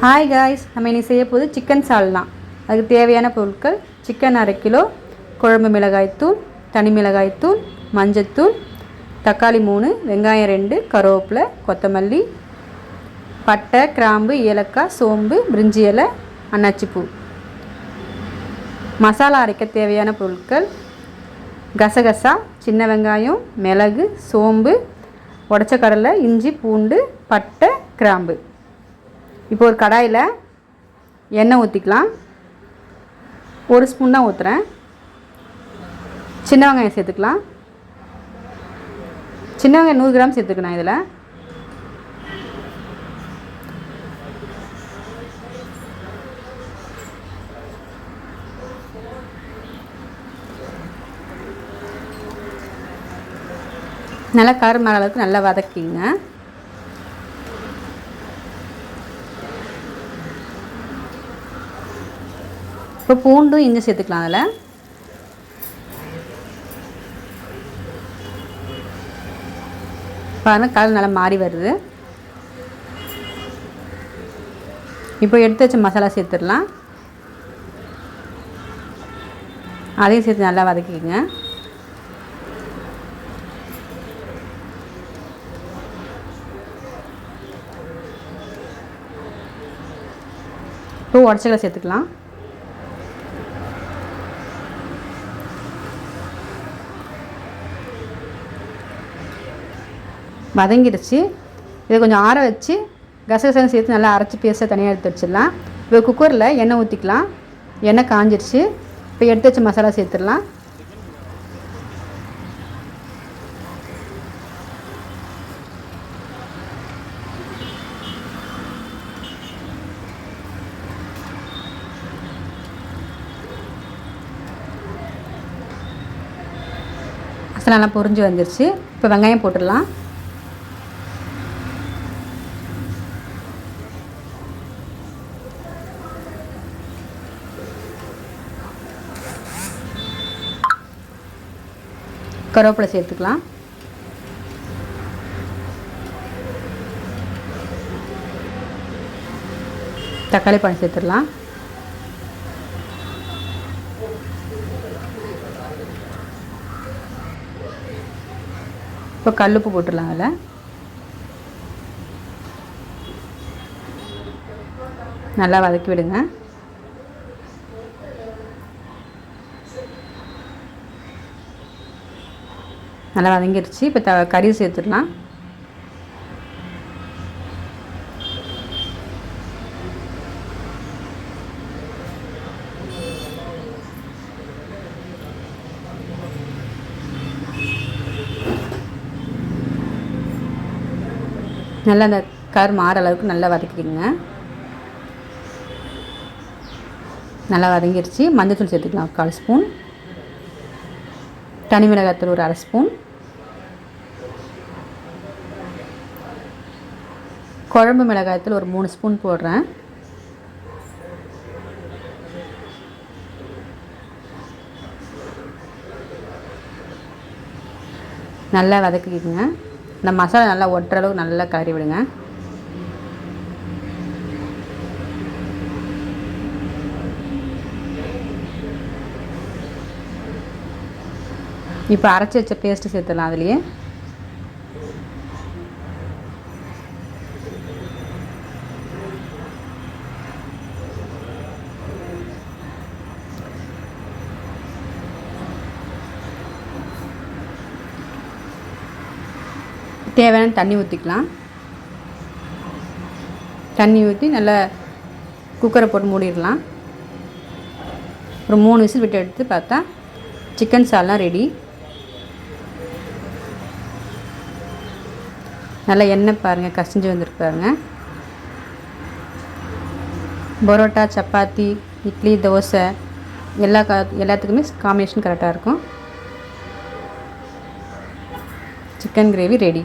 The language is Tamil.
ஹாய் காய்ஸ், நம்ம இனி செய்ய போது சிக்கன் சால்னா. அதுக்கு தேவையான பொருட்கள்: சிக்கன் 1/2 கிலோ, குழம்பு மிளகாய்த்தூள், தனி மிளகாய்த்தூள், மஞ்சத்தூள், தக்காளி 3, வெங்காயம் 2, கருவேப்பிலை, கொத்தமல்லி, பட்டை, கிராம்பு, ஏலக்காய், சோம்பு, பிரிஞ்சி இலை, அன்னாச்சிப்பூ. மசாலா அரைக்க தேவையான பொருட்கள்: கசகசா, சின்ன வெங்காயம், மிளகு, சோம்பு, உடச்ச கடலை, இஞ்சி, பூண்டு, பட்டை, கிராம்பு. இப்போ ஒரு கடாயில் எண்ணெய் ஊற்றிக்கலாம். 1 ஸ்பூன் தான் ஊற்றுறேன். சின்ன வெங்காயம் சேர்த்துக்கலாம். சின்ன வெங்காயம் 100 கிராம் சேர்த்துக்கணும். இதில் நல்லா கருமாற அளவுக்கு நல்லா வதக்கிங்க. இப்போ பூண்டும் இஞ்சி சேர்த்துக்கலாம். அதில் பாருங்கள், கலர் நல்லா மாறி வருது. இப்போ எடுத்து வச்ச மசாலா சேர்த்துடலாம். அதையும் சேர்த்து நல்லா வதக்கிக்கங்க. இப்போ உடச்சக்கடலை சேர்த்துக்கலாம். வதங்கிடுச்சு. இதை கொஞ்சம் ஆற வச்சு கசகசம் சேர்த்து நல்லா அரைச்சி பேஸ்ட்டாக தனியாக எடுத்து வச்சிடலாம். இப்போ குக்கரில் எண்ணெய் ஊற்றிக்கலாம். எண்ணெய் காஞ்சிடுச்சு. இப்போ எடுத்து வச்ச மசாலா சேர்த்துடலாம். மசாலா நல்லா பொரிஞ்சு வந்துடுச்சு. இப்போ வெங்காயம் போட்டுடலாம். கருவேப்பிலை சேர்த்துக்கலாம். தக்காளி பழம் சேர்த்துடலாம். இப்போ கல்லுப்பு போட்டுடலாம். அதில் நல்லா வதக்கி விடுங்க. நல்லா வதங்கிடுச்சு. இப்போ கறி சேர்த்துடலாம். நல்லா அந்த கரு மாற அளவுக்கு நல்லா வதக்கிடுங்க. நல்லா வதங்கிடுச்சு. மஞ்சத்தூள் சேர்த்துக்கலாம் 1/4 ஸ்பூன். தனி மிளகாய்த்தூள் ஒரு 1/2 ஸ்பூன். குழம்பு மிளகாய்த்தூள் ஒரு 3 ஸ்பூன் போடுறேன். நல்லா வதக்கிக்கோங்க. இந்த மசாலா நல்லா ஒட்டுற அளவுக்கு நல்லா கறி விடுங்க. இப்போ அரைச்சி வச்ச பேஸ்ட்டு சேர்த்துடலாம். அதுலேயே தேவையான தண்ணி ஊற்றிக்கலாம். தண்ணி ஊற்றி நல்லா குக்கரை போட்டு மூடிடலாம். ஒரு 3 விசில் விட்டு எடுத்து பார்த்தா சிக்கன் சால்னா ரெடி. நல்லா எண்ணெய் பாருங்கள், கசிஞ்சு வந்துருக்கு பாருங்கள். பரோட்டா, சப்பாத்தி, இட்லி, தோசை எல்லாத்துக்குமே காம்பினேஷன் கரெக்டாக இருக்கும். Chicken gravy ready.